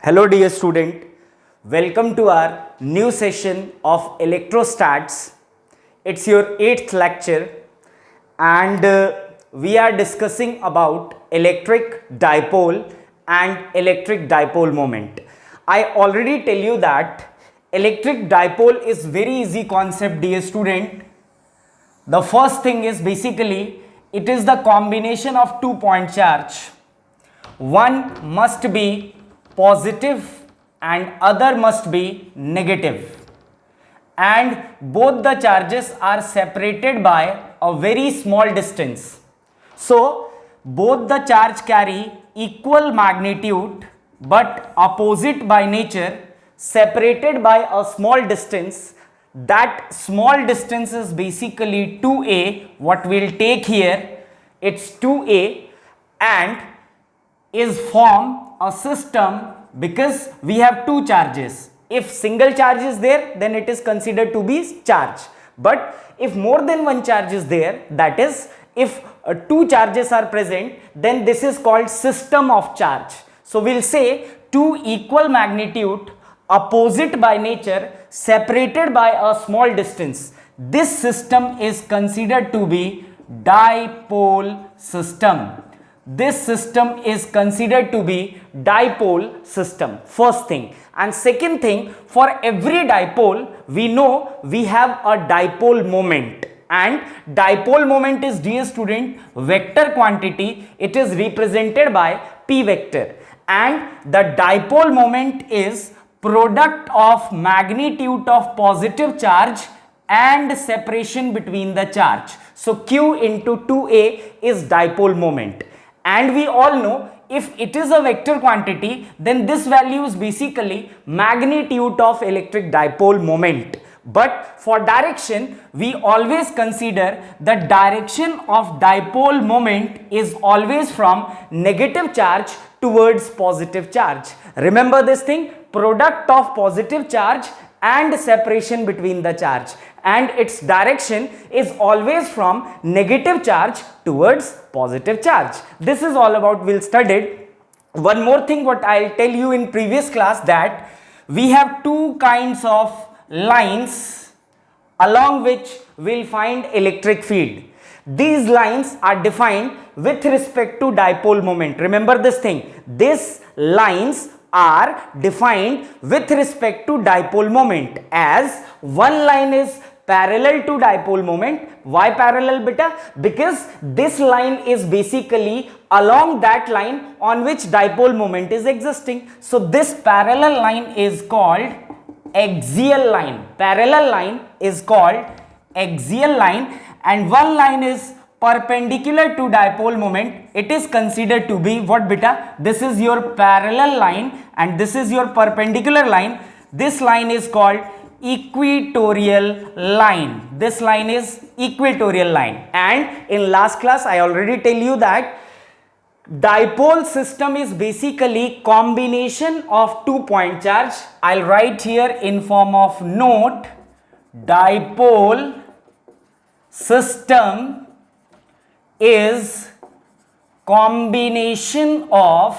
Hello dear student, welcome to our new session of electrostats. It's your 8th lecture and we are discussing about electric dipole and electric dipole moment. I already tell you that electric dipole is very easy concept dear student. The first thing is basically it is the combination of 2-point charge. One must be positive and other must be negative, and both the charges are separated by a very small distance. So both the charge carry equal magnitude but opposite by nature, separated by a small distance. That small distance is basically 2a. What we'll take here, it's 2a, and is form a system because we have two charges. If single charge is there, then it is considered to be charge. But if more than one charge is there, that is if two charges are present, then this is called system of charge. So we'll say two equal magnitude, opposite by nature, separated by a small distance. This system is considered to be dipole system. This system is considered to be dipole system, first thing. And second thing, for every dipole, we know we have a dipole moment. And dipole moment is, dear student, vector quantity. It is represented by p vector. And the dipole moment is product of magnitude of positive charge and separation between the charge. So Q into 2a is dipole moment. And we all know if it is a vector quantity, then this value is basically magnitude of electric dipole moment. But for direction, we always consider the direction of dipole moment is always from negative charge towards positive charge. Remember this thing, product of positive charge and separation between the charge, and its direction is always from negative charge towards positive charge. This is all about we'll studied. One more thing what I'll tell you in previous class, that we have two kinds of lines along which we'll find electric field. These lines are defined with respect to dipole moment. Remember this thing, these lines are defined with respect to dipole moment, as one line is parallel to dipole moment. Why parallel beta? Because this line is basically along that line on which dipole moment is existing. So this parallel line is called axial line. Parallel line is called axial line, and one line is perpendicular to dipole moment. It is considered to be what beta? This is your parallel line and this is your perpendicular line. This line is called equatorial line. This line is equatorial line. And in last class I already tell you that dipole system is basically combination of 2-point charge. I'll write here in form of note, dipole system is combination of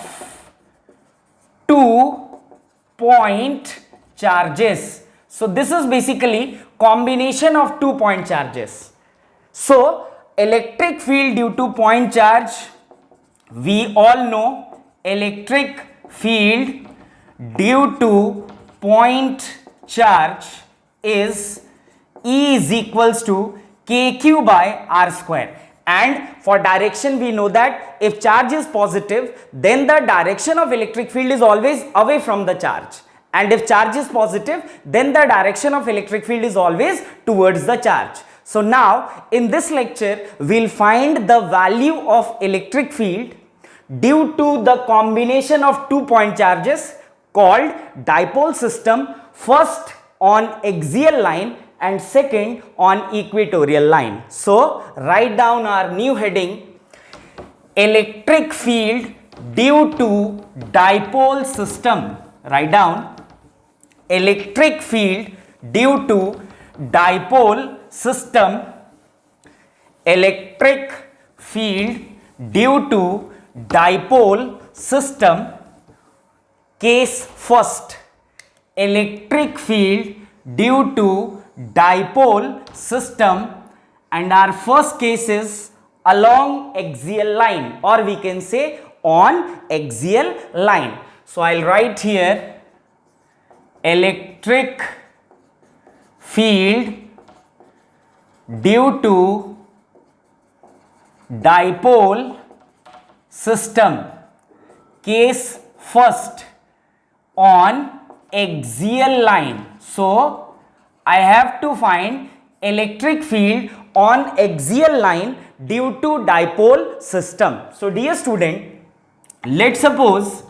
2-point charges. So this is basically combination of 2-point charges. So electric field due to point charge, we all know electric field due to point charge is E is equals to kq by r square. And for direction, we know that if charge is positive, then the direction of electric field is always away from the charge. And if charge is positive, then the direction of electric field is always towards the charge. So now in this lecture, we'll find the value of electric field due to the combination of 2-point charges called dipole system, first on axial line and second on equatorial line. So write down our new heading, electric field due to dipole system. Write down electric field due to dipole system, electric field due to dipole system. Case first, electric field due to dipole system, and our first case is along axial line, or we can say on axial line. So I'll write here electric field due to dipole system, case first, on axial line. So I have to find electric field on axial line due to dipole system. So dear student, let's suppose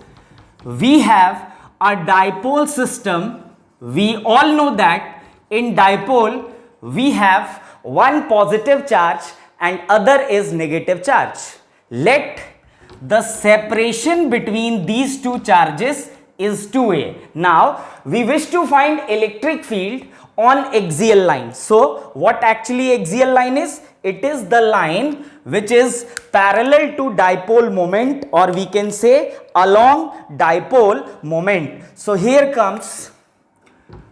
we have a dipole system. We all know that in dipole we have one positive charge and other is negative charge. Let the separation between these two charges is 2a. Now we wish to find electric field on axial line. So what actually axial line is? It is the line which is parallel to dipole moment, or we can say along dipole moment. So here comes,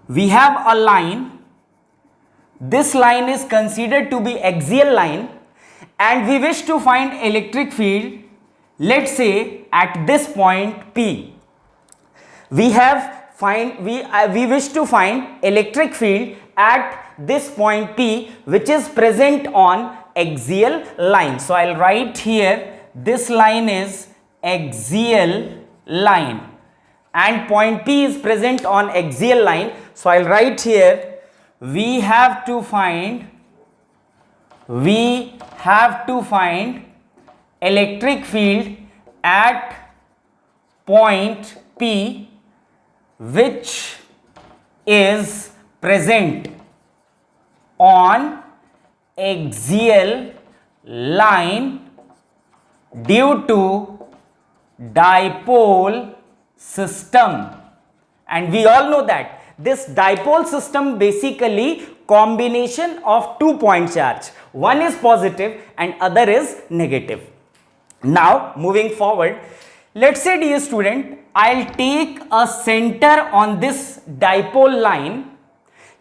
we have a line. This line is considered to be axial line, and we wish to find electric field, let's say at this point P. We wish to find electric field at this point P, which is present on axial line. So I'll write here, this line is axial line and point P is present on axial line. So I'll write here, we have to find electric field at point P, which is present on axial line due to dipole system. And we all know that this dipole system basically combination of 2 point charge. One is positive and other is negative. Now moving forward, let's say dear student, I'll take a center on this dipole line.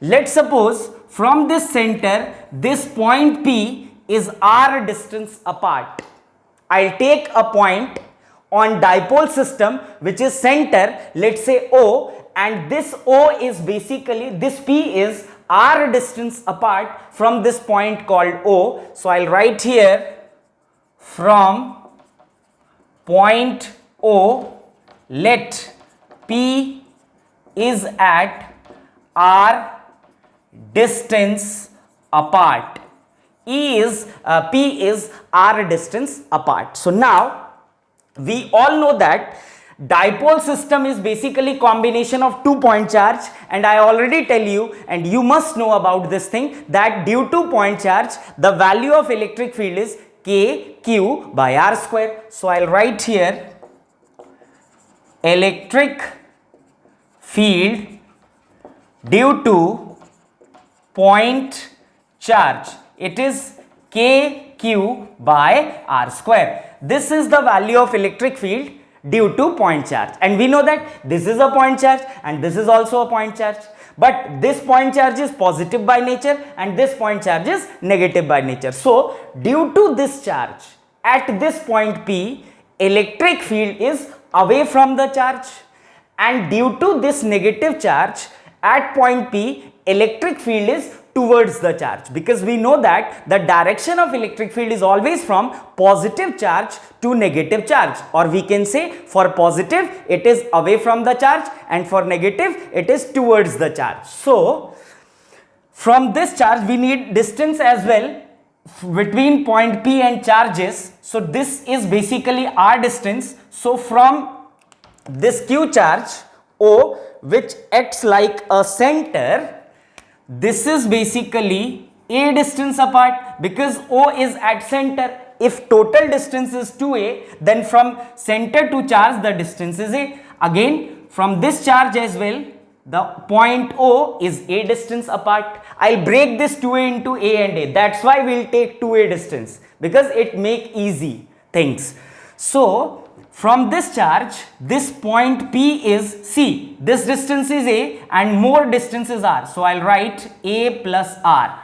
Let's suppose from this center, this point P is r distance apart. I'll take a point on dipole system which is center, let's say O, and this O is basically, this P is r distance apart from this point called O. So I'll write here, from point O, let P is at r distance apart. P is r distance apart. So now we all know that dipole system is basically combination of 2 point charge, and I already tell you, and you must know about this thing, that due to point charge the value of electric field is kq by r square. So I'll write here, electric field due to point charge, it is kq by r square. This is the value of electric field due to point charge, and we know that this is a point charge and this is also a point charge, but this point charge is positive by nature and this point charge is negative by nature. So due to this charge at this point P, electric field is away from the charge, and due to this negative charge at point P, electric field is towards the charge, because we know that the direction of electric field is always from positive charge to negative charge, or we can say for positive it is away from the charge and for negative it is towards the charge. So from this charge we need distance as well between point P and charges. So this is basically r distance. So from this q charge O, which acts like a center, this is basically a distance apart, because O is at center. If total distance is 2a, then from center to charge the distance is a. Again, from this charge as well, the point O is a distance apart. I'll break this 2a into a and a. That's why we'll take 2a distance, because it make easy things. So from this charge, this point P is C, this distance is A and more distance is R. So I'll write A plus R,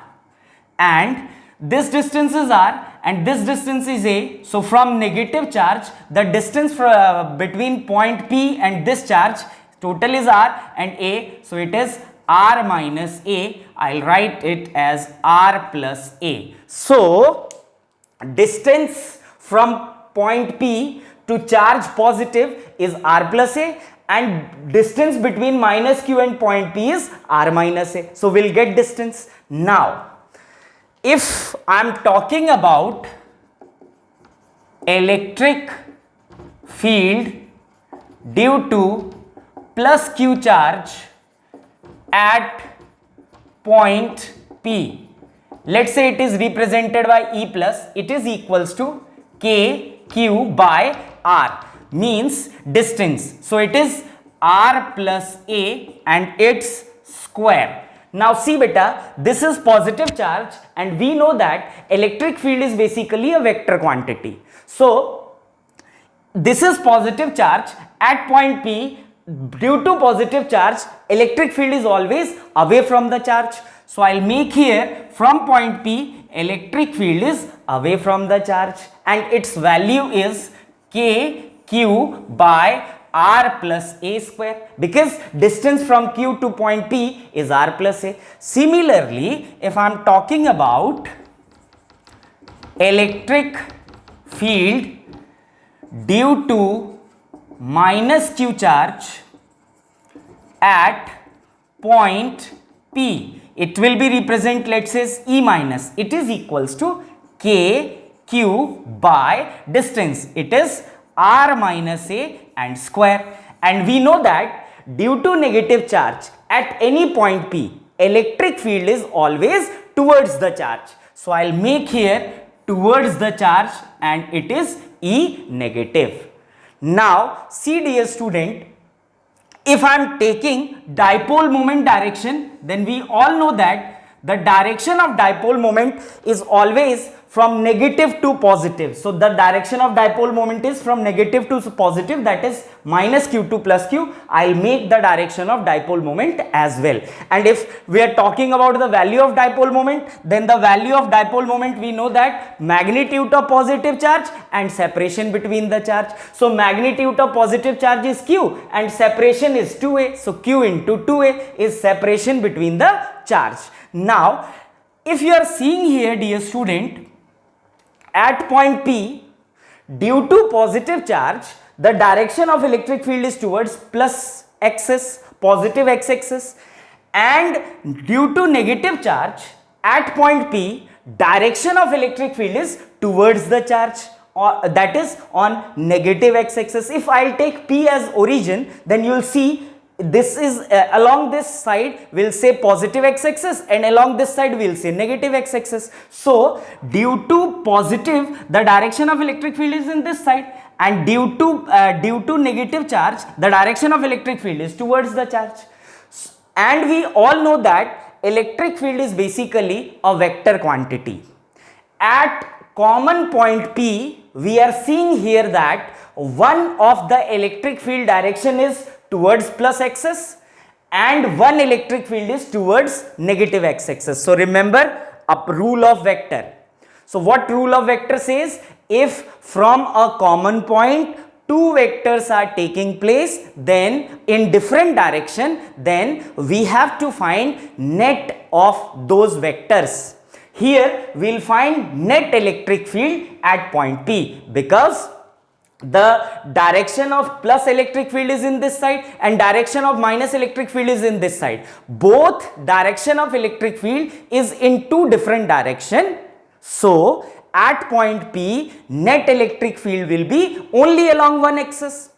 and this distance is R and this distance is A. So from negative charge, the distance between point P and this charge total is R and A. So it is R minus A. I'll write it as R plus A. So distance from point P to charge positive is R plus A, and distance between minus Q and point P is R minus A. So we'll get distance. Now, if I'm talking about electric field due to plus Q charge at point P, let's say it is represented by E plus, it is equals to K Q by R, means distance. So it is R plus A and its square. Now see beta, this is positive charge and we know that electric field is basically a vector quantity. So this is positive charge at point P. Due to positive charge, electric field is always away from the charge. So I'll make here from point P, electric field is away from the charge and its value is K Q by R plus A square, because distance from Q to point P is R plus A. Similarly, if I am talking about electric field due to minus Q charge at point P, it will be represent, let's say E minus, it is equals to K Q by distance, it is R minus A and square. And we know that due to negative charge at any point P, electric field is always towards the charge. So I'll make here towards the charge and it is E negative. Now see dear student, if I am taking dipole moment direction, then we all know that the direction of dipole moment is always from negative to positive. So the direction of dipole moment is from negative to positive, that is minus Q to plus Q. I'll make the direction of dipole moment as well. And if we are talking about the value of dipole moment, then the value of dipole moment, we know that magnitude of positive charge and separation between the charge. So magnitude of positive charge is Q and separation is 2A. So Q into 2A is separation between the charge. Now if you are seeing here dear student, at point P, due to positive charge, the direction of electric field is towards plus axis, positive x-axis, and due to negative charge, at point P, direction of electric field is towards the charge, or that is on negative x-axis. If I'll take P as origin, then you will see this is along this side we'll say positive x-axis and along this side we'll say negative x-axis. So due to positive, the direction of electric field is in this side, and due to negative charge, the direction of electric field is towards the charge. And we all know that electric field is basically a vector quantity. At common point P, we are seeing here that one of the electric field direction is towards plus axis and one electric field is towards negative x-axis. So remember a rule of vector. So what rule of vector says? If from a common point two vectors are taking place, then in different direction, then we have to find net of those vectors. Here we will find net electric field at point P, because the direction of plus electric field is in this side and direction of minus electric field is in this side. Both direction of electric field is in two different direction. So at point P, net electric field will be only along one axis.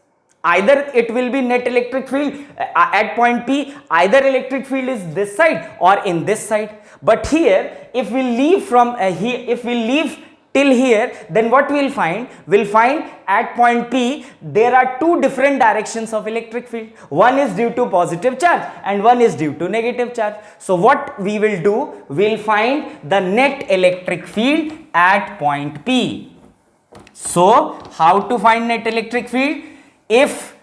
Either it will be net electric field at point P, either electric field is this side or in this side. But here if we leave from here, if we leave till here, then what we will find? We'll find at point P there are two different directions of electric field. One is due to positive charge and one is due to negative charge. So what we will do? We'll find the net electric field at point P. So how to find net electric field? If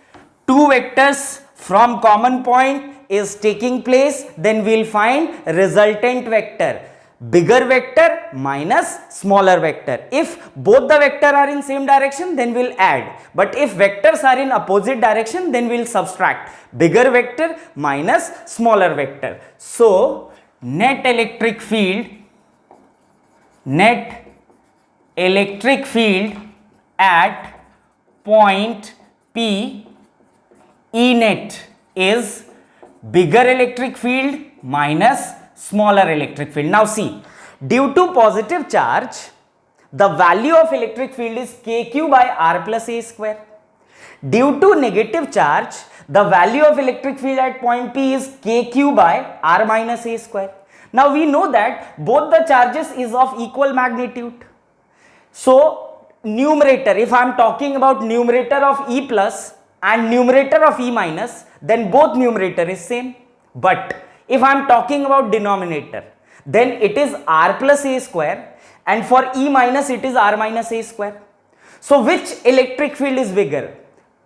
two vectors from common point is taking place, then we'll find resultant vector, bigger vector minus smaller vector. If both the vector are in same direction, then we'll add, but if vectors are in opposite direction, then we'll subtract bigger vector minus smaller vector. So net electric field at point P, E net is bigger electric field minus smaller electric field. Now see, due to positive charge, the value of electric field is kq by r plus a square. Due to negative charge, the value of electric field at point P is kq by r minus a square. Now we know that both the charges is of equal magnitude. So numerator, if I am talking about numerator of E plus and numerator of E minus, then both numerator is same. But if I am talking about denominator, then it is r plus a square, and for E minus it is r minus a square. So which electric field is bigger,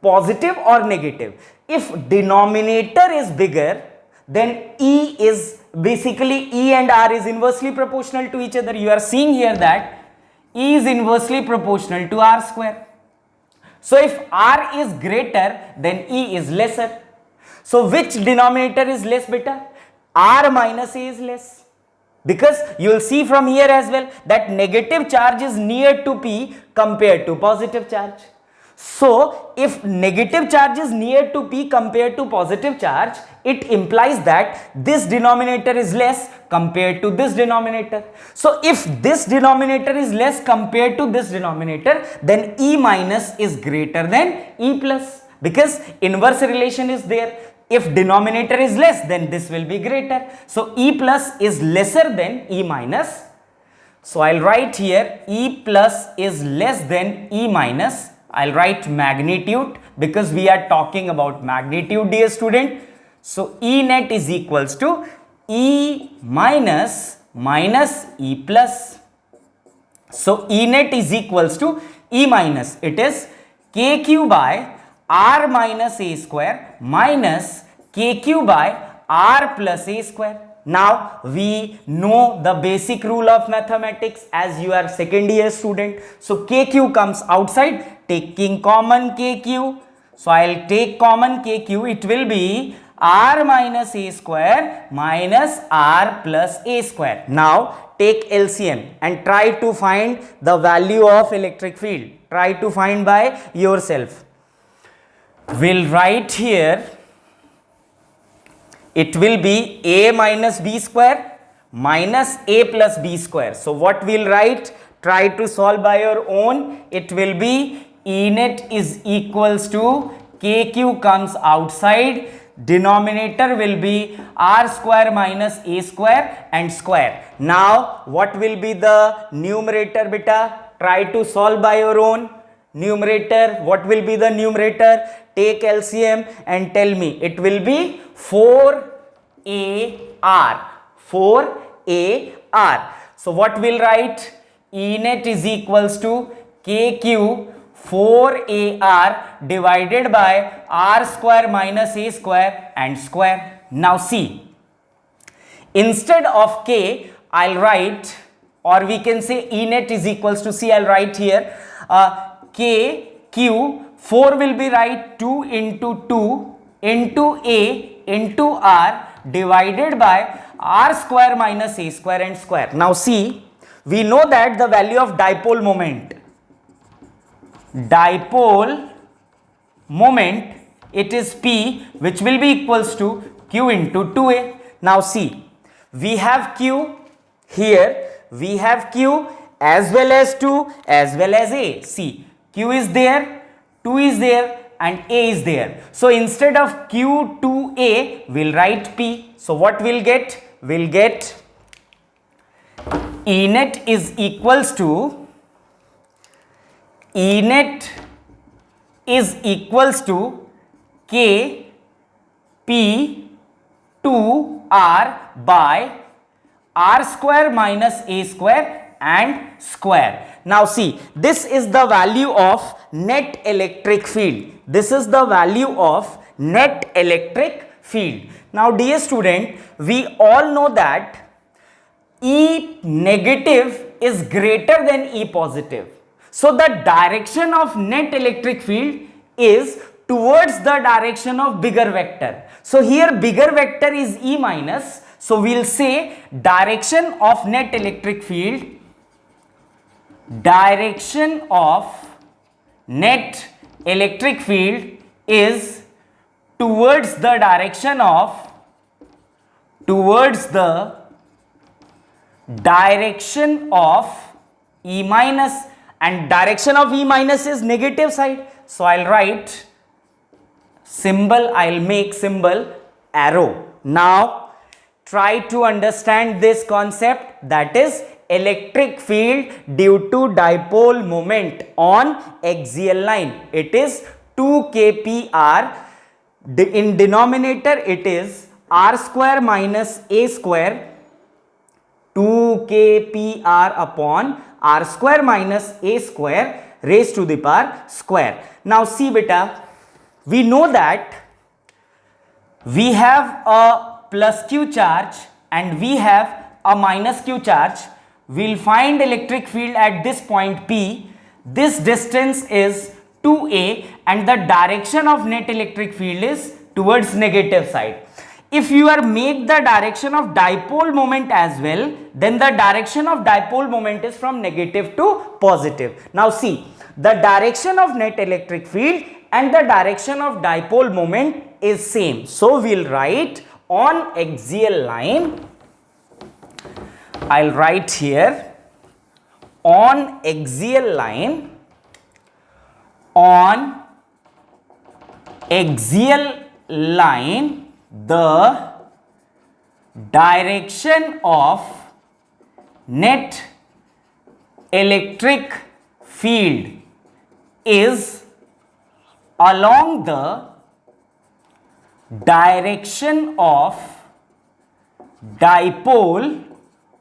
positive or negative? If denominator is bigger, then E is basically E and r is inversely proportional to each other. You are seeing here that E is inversely proportional to r square. So if r is greater, then E is lesser. So which denominator is less, beta? R minus a is less, because you will see from here as well that negative charge is near to P compared to positive charge. So if negative charge is near to P compared to positive charge, it implies that this denominator is less compared to this denominator. So if this denominator is less compared to this denominator, then E minus is greater than E plus, because inverse relation is there. If denominator is less, then this will be greater. So E plus is lesser than E minus. So I'll write here E plus is less than E minus. I'll write magnitude, because we are talking about magnitude, dear student. So E net is equals to E minus E plus. So E net is equals to E minus, it is kq by r minus a square minus kq by r plus a square. Now we know the basic rule of mathematics as you are second year student. So kq comes outside, taking common kq. So I'll take common kq, it will be r minus a square minus r plus a square. Now take LCM and try to find the value of electric field. Try to find by yourself. We'll write here, it will be a minus b square minus a plus b square. So what we'll write, try to solve by your own. It will be E net is equals to kq comes outside, denominator will be r square minus a square and square. Now what will be the numerator, beta? Try to solve by your own. Numerator, what will be the numerator? Take LCM and tell me. It will be 4AR. 4AR. So what we'll write? E net is equals to kq 4AR divided by r square minus a square and square. Now see, instead of k, I'll write, or we can say E net is equals to, see, I'll write here k q, 4 will be right 2 into 2 into a into r divided by r square minus a square and square. Now see, we know that the value of dipole moment, it is P, which will be equals to Q into 2A. Now see, we have Q here, we have Q as well as 2 as well as A. See, Q is there, 2 is there and A is there. So instead of Q2A, we'll write P. So what we'll get? We'll get E net is equals to K P 2R by R square minus A square and square. Now see, this is the value of net electric field. This is the value of net electric field. Now dear student, we all know that E negative is greater than E positive. So the direction of net electric field is towards the direction of bigger vector. So here bigger vector is E minus. So we'll say direction of net electric field, direction of net electric field is towards the direction of E minus, and direction of E minus is negative side. So I'll write symbol, I'll make symbol arrow. Now try to understand this concept, that is electric field due to dipole moment on axial line. It is 2 kpr. In denominator it is r square minus a square, 2 kpr upon r square minus a square raised to the power square. Now see beta, we know that we have a plus q charge and we have a minus q charge. We'll find electric field at this point P. This distance is 2a and the direction of net electric field is towards negative side. If you are make the direction of dipole moment as well, then the direction of dipole moment is from negative to positive. Now see, the direction of net electric field and the direction of dipole moment is same. So we'll write on axial line, I'll write here on axial line, on axial line the direction of net electric field is along the direction of dipole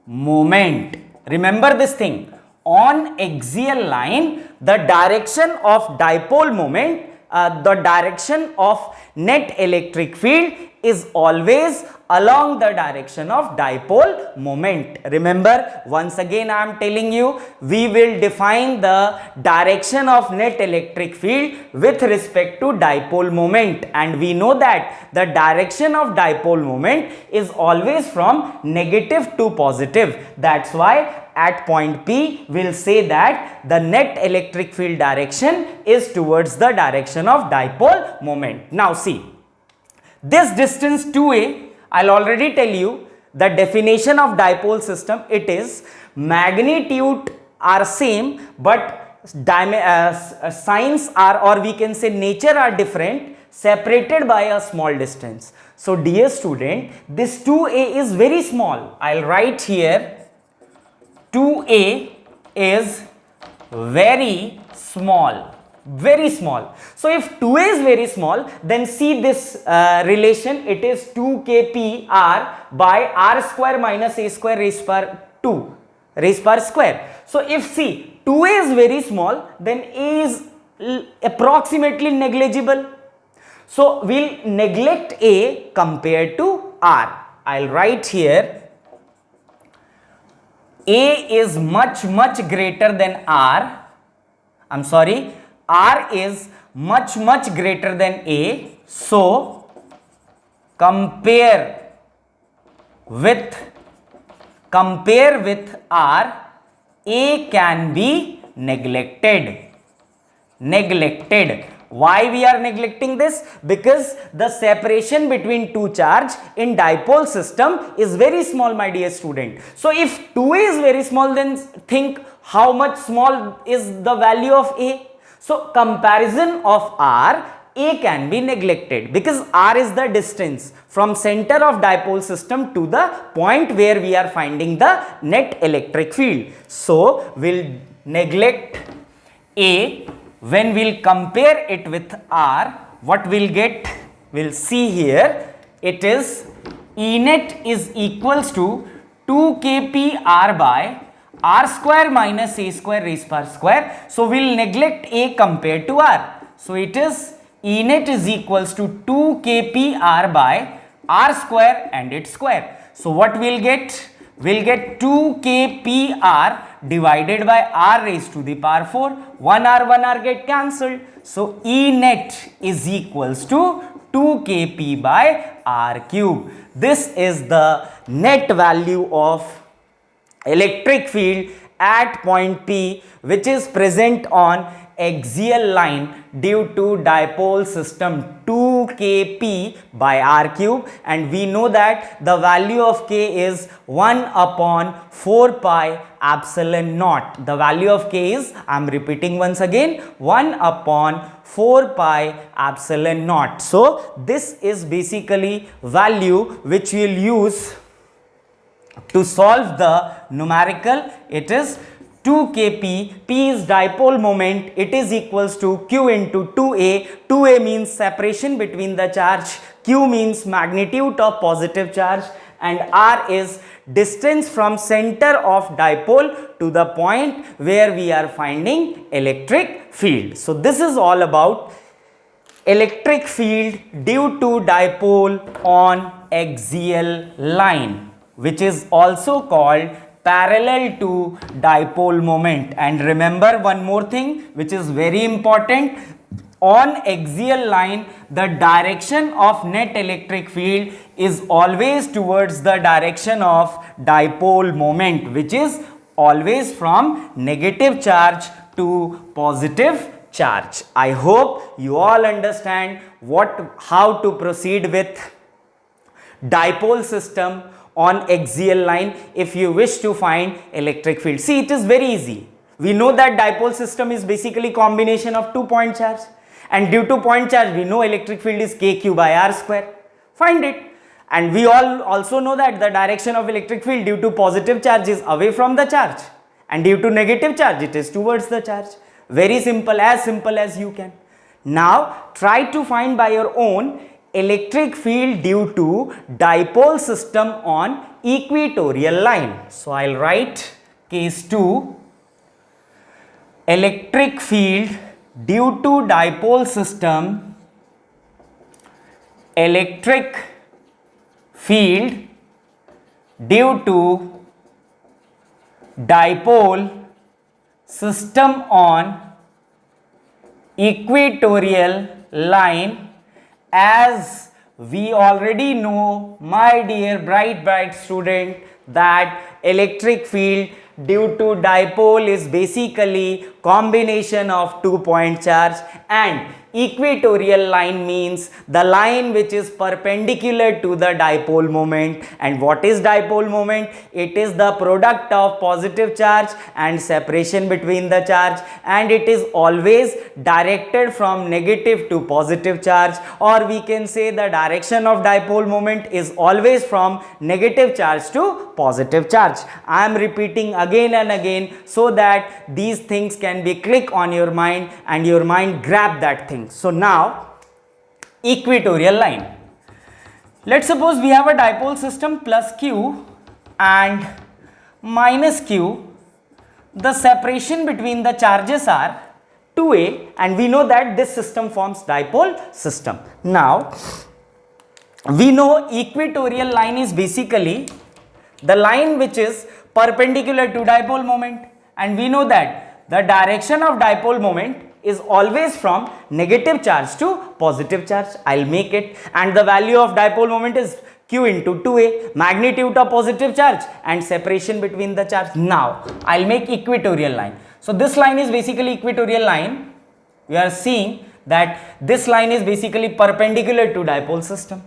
moment. Remember this thing, on axial line the direction of dipole moment, the direction of net electric field is always along the direction of dipole moment. Remember, once again I am telling you, we will define the direction of net electric field with respect to dipole moment, and we know that the direction of dipole moment is always from negative to positive. That's why at point P we'll say that the net electric field direction is towards the direction of dipole moment. Now see, this distance 2a, I'll already tell you the definition of dipole system. It is magnitude are same but signs are, or we can say nature are different, separated by a small distance. So dear student, this 2a is very small. I'll write here 2a is very small, very small. So if 2a is very small, then see this relation, it is 2 kpr by r square minus a square raised per 2 raised per square. So if see 2a is very small, then a is approximately negligible. So we'll neglect a compared to r. I'll write here a is much greater than r. I'm sorry, r is much greater than a. So compare with r, a can be neglected. Why we are neglecting this? Because the separation between two charge in dipole system is very small, my dear student. So if 2a is very small, then think how much small is the value of a. So comparison of r, a can be neglected because r is the distance from center of dipole system to the point where we are finding the net electric field. So we'll neglect a. When we'll compare it with r, what we'll get? We'll see here, it is E net is equals to 2 kpr by r square minus a square raised power square. So we'll neglect a compared to r. So it is E net is equals to 2 kpr by r square and its square. So what we'll get? We'll get 2 kpr divided by r raised to the power 4. 1 r get cancelled. So E net is equals to 2 kp by r cube. This is the net value of electric field at point P, which is present on axial line due to dipole system 2 kp by r cube, and we know that the value of k is 1 upon 4 pi epsilon naught. The value of k is, I am repeating once again, 1 upon 4 pi epsilon naught. So this is basically value which we will use to solve the numerical. It is 2 kp, P is dipole moment, it is equals to Q into 2A. 2A means separation between the charge, Q means magnitude of positive charge, and R is distance from center of dipole to the point where we are finding electric field. So this is all about electric field due to dipole on axial line, which is also called parallel to dipole moment. And remember one more thing which is very important: on axial line the direction of net electric field is always towards the direction of dipole moment, which is always from negative charge to positive charge. I hope you all understand how to proceed with dipole system on axial line if you wish to find electric field. See, it is very easy. We know that dipole system is basically combination of 2 point charge, and due to point charge we know electric field is kq by r square. Find it. And we all also know that the direction of electric field due to positive charge is away from the charge, and due to negative charge it is towards the charge. Very simple as you can. Now try to find by your own electric field due to dipole system on equatorial line. So I'll write case 2, electric field due to dipole system, electric field due to dipole system on equatorial line. As we already know, my dear bright student, that electric field due to dipole is basically combination of 2 point charge, and equatorial line means the line which is perpendicular to the dipole moment. And what is dipole moment? It is the product of positive charge and separation between the charge, and it is always directed from negative to positive charge, or we can say the direction of dipole moment is always from negative charge to positive charge. I am repeating again and again so that these things can be click on your mind and your mind grab that thing. So now equatorial line. Let's suppose we have a dipole system plus Q and minus Q. The separation between the charges are 2A, and we know that this system forms dipole system. Now we know equatorial line is basically the line which is perpendicular to dipole moment, and we know that the direction of dipole moment is always from negative charge to positive charge. I'll make it, and the value of dipole moment is Q into 2A, magnitude of positive charge and separation between the charge. Now I'll make equatorial line. So this line is basically equatorial line. We are seeing that this line is basically perpendicular to dipole system.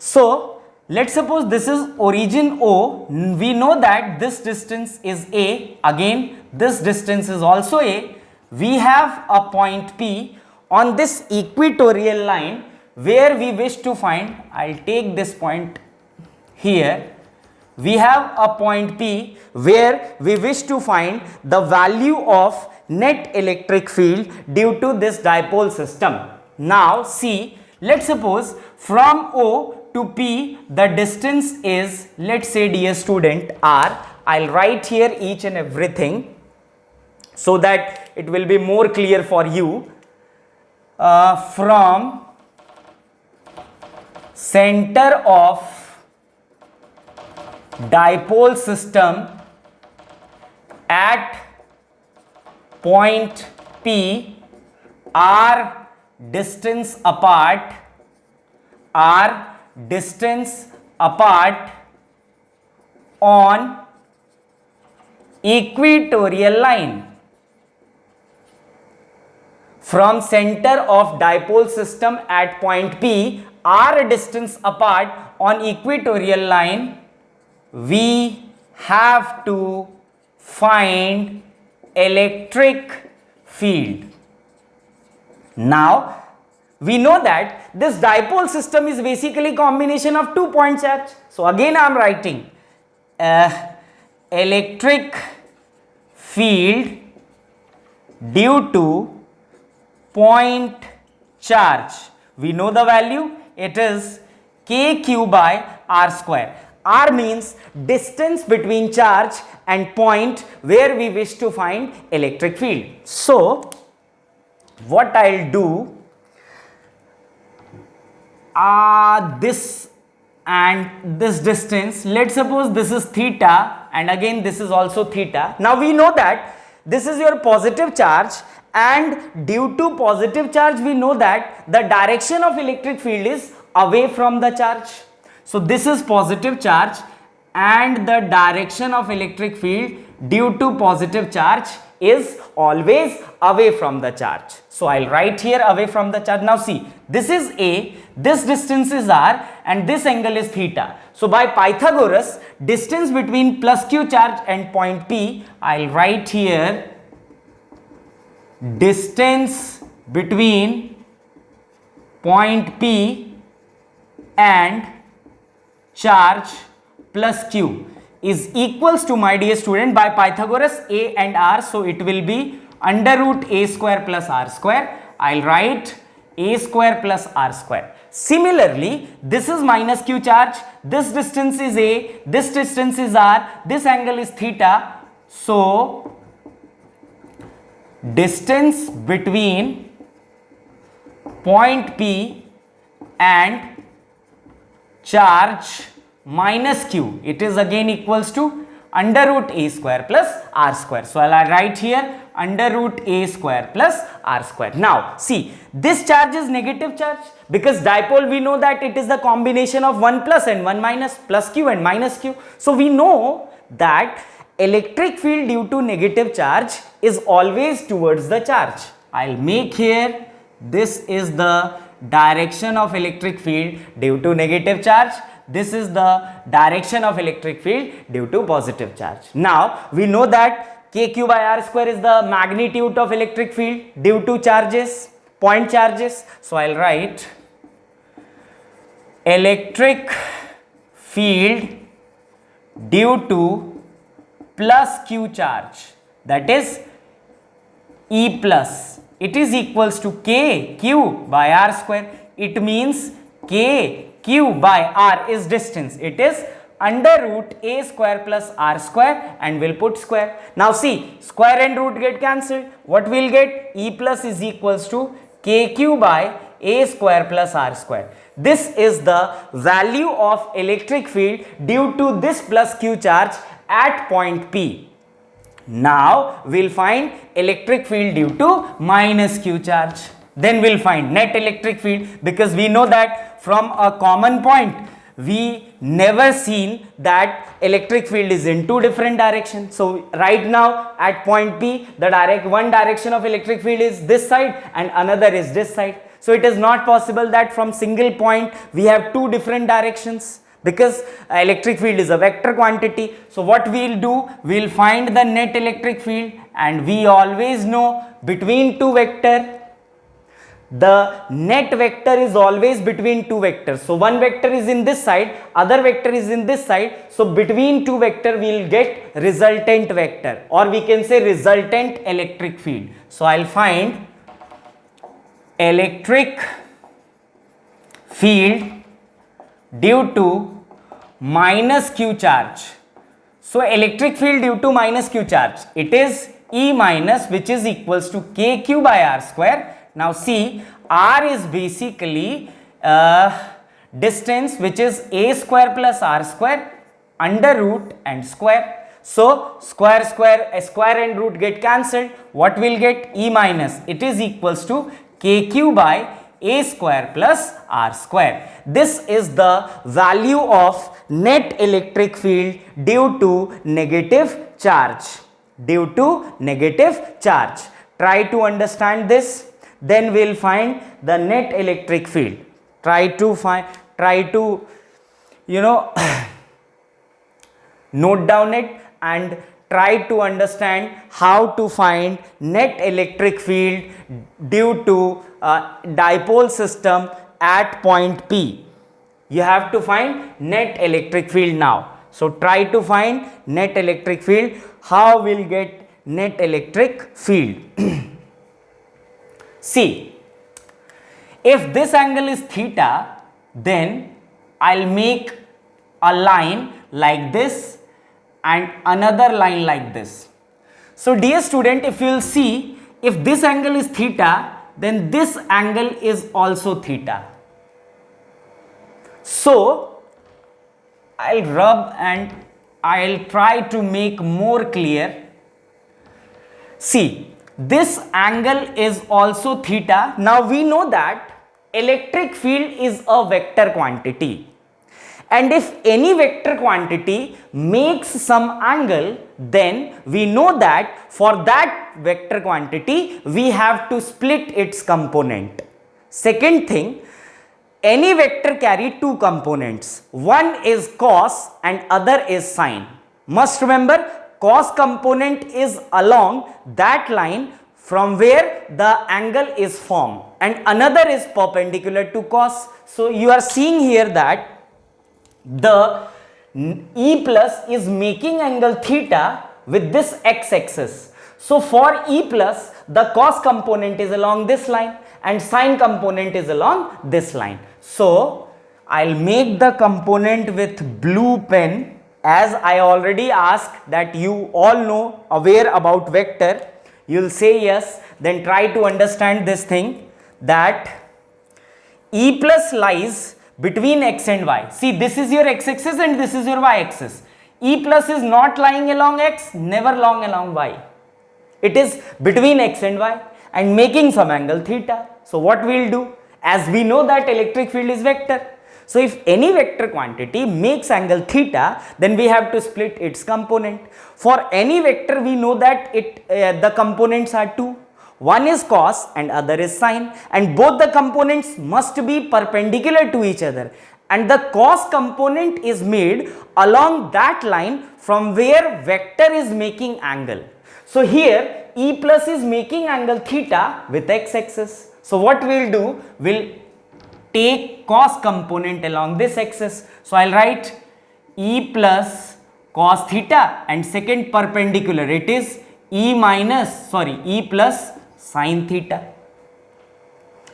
So let's suppose this is origin O. We know that this distance is A. Again, this distance is also A. We have a point P on this equatorial line where we wish to find, I'll take this point here. We have a point P where we wish to find the value of net electric field due to this dipole system. Now see, let's suppose from O to P the distance is, let's say dear student, R. I'll write here each and everything so that it will be more clear for you. From center of dipole system at point P are distance apart on equatorial line. From center of dipole system at point P are distance apart on equatorial line. We have to find electric field. Now we know that this dipole system is basically combination of 2 point charge. So again I am writing electric field due to point charge. We know the value, it is kq by r square. R means distance between charge and point where we wish to find electric field. So what I'll do, this and this distance, let's suppose this is theta and again this is also theta. Now we know that this is your positive charge, and due to positive charge we know that the direction of electric field is away from the charge. So this is positive charge and the direction of electric field due to positive charge is always away from the charge. So I'll write here away from the charge. Now see, this is A, this distance is R and this angle is theta. So by Pythagoras, distance between plus q charge and point P, I'll write here distance between point P and charge plus q is equals to, my dear student, by Pythagoras, A and R, so it will be under root a square plus r square. I'll write a square plus r square. Similarly, this is minus q charge, this distance is A, this distance is R, this angle is theta. So distance between point P and charge minus q, it is again equals to under root a square plus r square. So I'll write here under root a square plus r square. Now see, this charge is negative charge because dipole we know that it is the combination of 1 plus and 1 minus, plus q and minus q. So we know that electric field due to negative charge is always towards the charge. I'll make here, this is the direction of electric field due to negative charge. This is the direction of electric field due to positive charge. Now we know that kq by r square is the magnitude of electric field due to charges, point charges. So I'll write electric field due to plus q charge, that is E plus, it is equals to k q by r square. It means k q by r is distance, it is under root a square plus r square, and we'll put square. Now see, square and root get cancelled. What we'll get? E plus is equals to kq by a square plus r square. This is the value of electric field due to this plus q charge at point P. Now we'll find electric field due to minus q charge. Then we'll find net electric field, because we know that from a common point we never seen that electric field is in two different directions. So right now at point P, the one direction of electric field is this side and another is this side. So it is not possible that from single point we have two different directions, because electric field is a vector quantity. So what we'll do, we'll find the net electric field, and we always know between two vector, the net vector is always between two vectors. So one vector is in this side, other vector is in this side. So between two vector we'll get resultant vector, or we can say resultant electric field. So I'll find electric field due to minus q charge. So electric field due to minus q charge, it is E minus, which is equals to kq by r square. Now see, r is basically distance, which is a square plus r square under root and square. So square square, a square and root get cancelled. What will get? E minus, it is equals to kq by a square plus r square. This is the value of net electric field due to negative charge. Due to negative charge. Try to understand this, then we'll find the net electric field. Try to note down it and try to understand how to find net electric field due to dipole system at point P. You have to find net electric field now. So try to find net electric field. How we'll get net electric field? See, if this angle is theta, then I'll make a line like this and another line like this. So dear student, if you will see, if this angle is theta, then this angle is also theta. So I'll rub and I'll try to make more clear. See, this angle is also theta. Now we know that electric field is a vector quantity. And if any vector quantity makes some angle, then we know that for that vector quantity, we have to split its component. Second thing, any vector carry two components. One is cos and other is sine. Must remember, cos component is along that line from where the angle is formed, and another is perpendicular to cos. So you are seeing here that the E plus is making angle theta with this x-axis. So for E plus, the cos component is along this line and sine component is along this line. So I'll make the component with blue pen, as I already asked that you all know, aware about vector. You'll say yes, then try to understand this thing, that E plus lies between x and y. See, this is your x-axis and this is your y-axis. E plus is not lying along x, never lying along y. It is between x and y and making some angle theta. So what we'll do, as we know that electric field is vector. So if any vector quantity makes angle theta, then we have to split its component. For any vector, we know that the components are two. One is cos and other is sine, and both the components must be perpendicular to each other, and the cos component is made along that line from where vector is making angle. So here E plus is making angle theta with x-axis. So what we'll do, we'll take cos component along this axis. So I'll write E plus cos theta, and second perpendicular, it is E plus sin theta.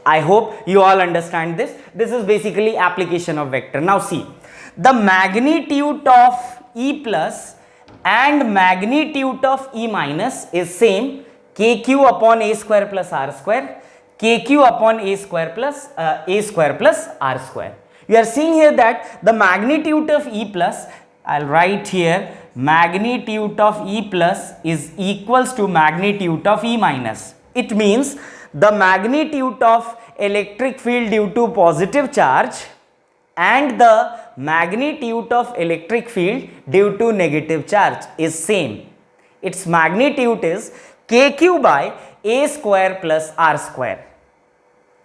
I hope you all understand this. This is basically application of vector. Now see, the magnitude of E plus and magnitude of E minus is same, kq upon a square plus r square, kq upon a square plus r square. You are seeing here that the magnitude of E plus, I'll write here, magnitude of E plus is equals to magnitude of E minus. It means the magnitude of electric field due to positive charge and the magnitude of electric field due to negative charge is same. Its magnitude is kq by a square plus r square.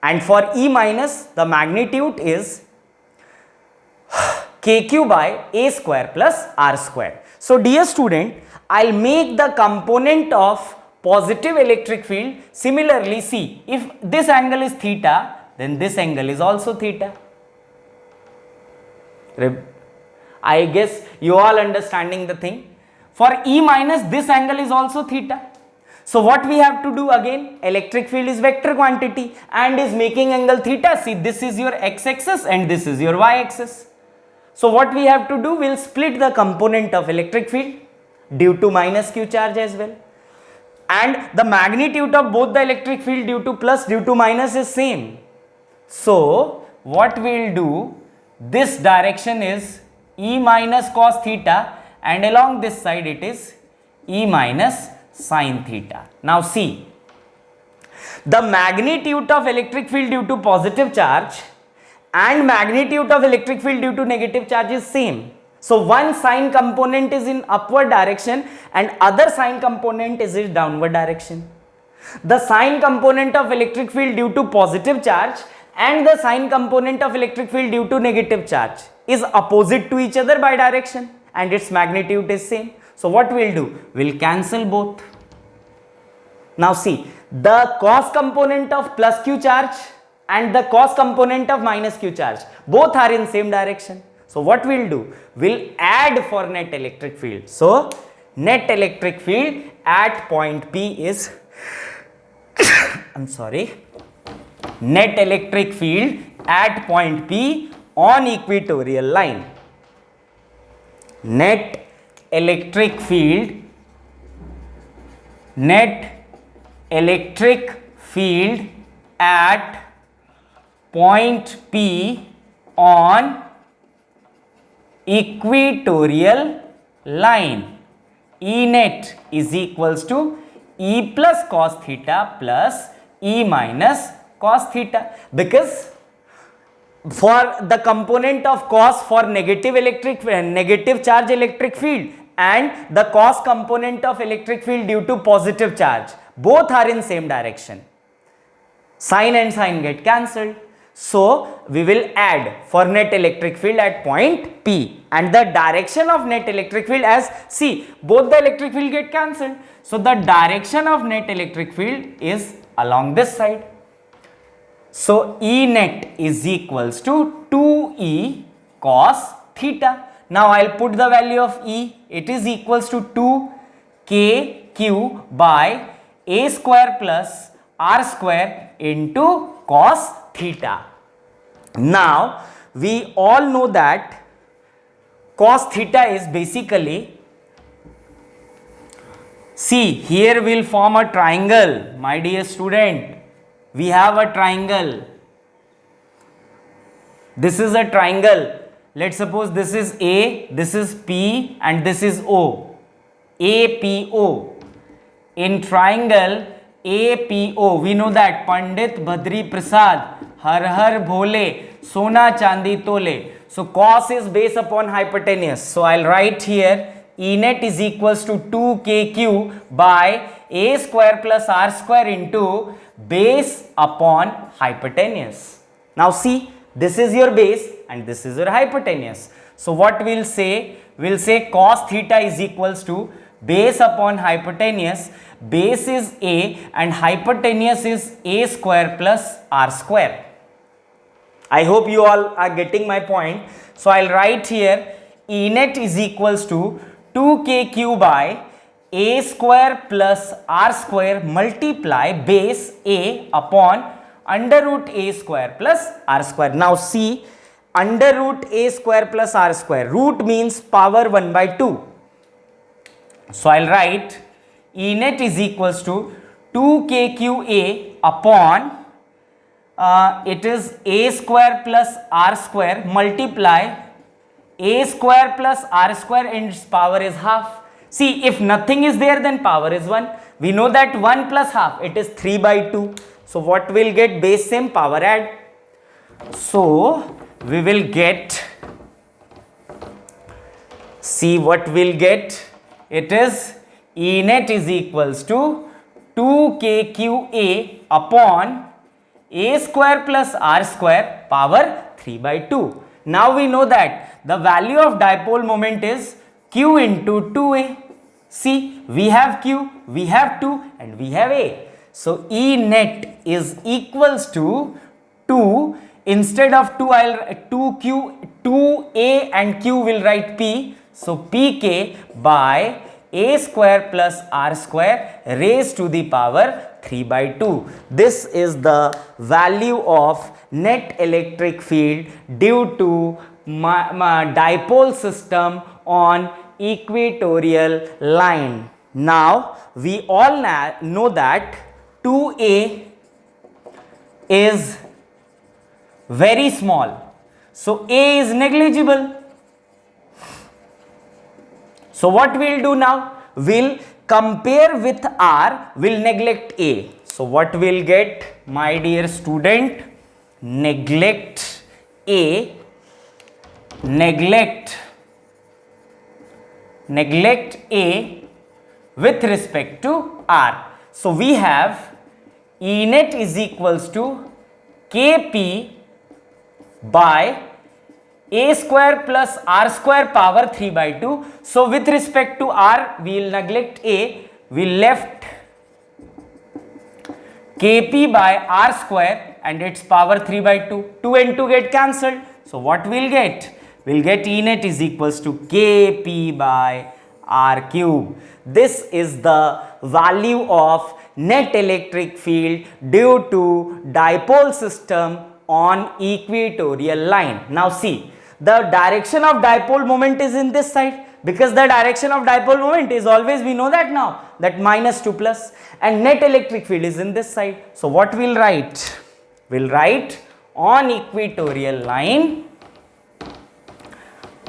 And for E minus, the magnitude is kq by a square plus r square. So dear student, I'll make the component of positive electric field. Similarly, see, if this angle is theta, then this angle is also theta. I guess you all understanding the thing. For E minus, this angle is also theta. So what we have to do again, electric field is vector quantity and is making angle theta. See, this is your x-axis and this is your y-axis. So what we have to do, we'll split the component of electric field due to minus q charge as well. And the magnitude of both the electric field due to plus, due to minus is same. So what we'll do, this direction is E minus cos theta and along this side it is E minus sin theta. Now see, the magnitude of electric field due to positive charge and magnitude of electric field due to negative charge is same. So one sign component is in upward direction and other sign component is in downward direction. The sign component of electric field due to positive charge and the sign component of electric field due to negative charge is opposite to each other by direction and its magnitude is same. So what we'll do, we'll cancel both. Now see, the cos component of plus q charge and the cos component of minus q charge, both are in same direction. So what we'll do, we'll add for net electric field. So net electric field at point P is net electric field at point P on equatorial line. Net electric field at point P on equatorial line. E net is equals to E plus cos theta plus E minus cos theta, because for the component of cos for negative charge electric field and the cos component of electric field due to positive charge, both are in same direction. Sine and sine get cancelled. So we will add for net electric field at point P, and the direction of net electric field, as see, both the electric field get cancelled. So the direction of net electric field is along this side. So E net is equals to 2E cos theta. Now I'll put the value of E. It is equals to 2KQ by A square plus R square into cos theta. Now we all know that cos theta is basically, see, here we'll form a triangle, my dear student. We have a triangle. This is a triangle. Let's suppose this is A, this is P and this is O. APO. In triangle APO, we know that Pandit Badri Prasad, Har Har Bhole, Sona Chandi Tole. So cos is based upon hypotenuse. So I'll write here E net is equals to 2KQ by A square plus R square into base upon hypotenuse. Now see, this is your base and this is your hypotenuse. So what we'll say? We'll say cos theta is equals to base upon hypotenuse. Base is A and hypotenuse is A square plus R square. I hope you all are getting my point. So I'll write here E net is equals to 2KQ by A square plus R square multiply base A upon under root A square plus R square. Now see, under root A square plus R square, root means power 1 by 2. So I'll write E net is equals to 2KQA upon it is A square plus R square multiply A square plus R square and its power is half. See, if nothing is there then power is 1. We know that 1 plus half, it is 3 by 2. So what will get? Base same, power add. So we will get, see what we'll get. It is E net is equals to 2KQA upon A square plus R square power 3 by 2. Now we know that the value of dipole moment is Q into 2A. See, we have Q, we have 2 and we have A. So E net is equals to 2. Instead of 2, I'll 2A and Q will write P. So Pk by A square plus R square raised to the power 3 by 2. This is the value of net electric field due to dipole system on equatorial line. Now we all know that 2a is very small, so a is negligible. So what we'll do now, we'll compare with r, we'll neglect a. So what we'll get, my dear student, neglect a, neglect a with respect to r. So we have E net is equals to Kp by a square plus r square power 3 by 2. So with respect to r, we will neglect a, we left Kp by r square and its power 3 by 2. 2 and 2 get cancelled. So what we'll get? We'll get E net is equals to Kp by r cube. This is the value of net electric field due to dipole system on equatorial line. Now see, the direction of dipole moment is in this side, because the direction of dipole moment is always, we know that now, that minus 2 plus, and net electric field is in this side. So what we'll write? We'll write on equatorial line,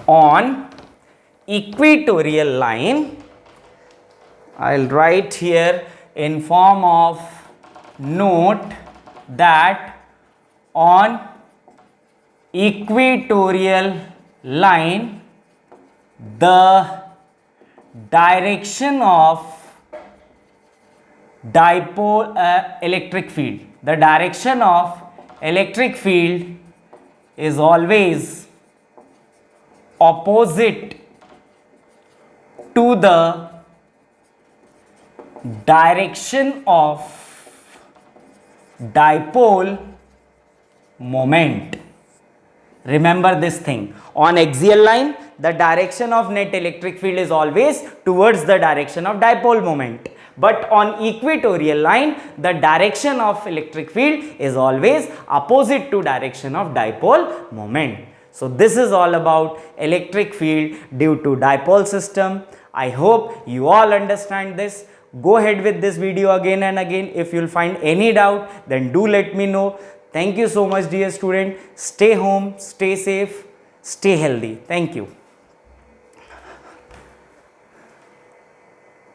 on equatorial line, I'll write here in form of note that on equatorial line, the direction of dipole electric field, the direction of electric field is always opposite to the direction of dipole moment. Remember this thing, on axial line, the direction of net electric field is always towards the direction of dipole moment, but on equatorial line, the direction of electric field is always opposite to direction of dipole moment. So this is all about electric field due to dipole system. I hope you all understand this. Go ahead with this video again and again. If you'll find any doubt, then do let me know. Thank you so much, dear student. Stay home, stay safe, stay healthy. Thank you.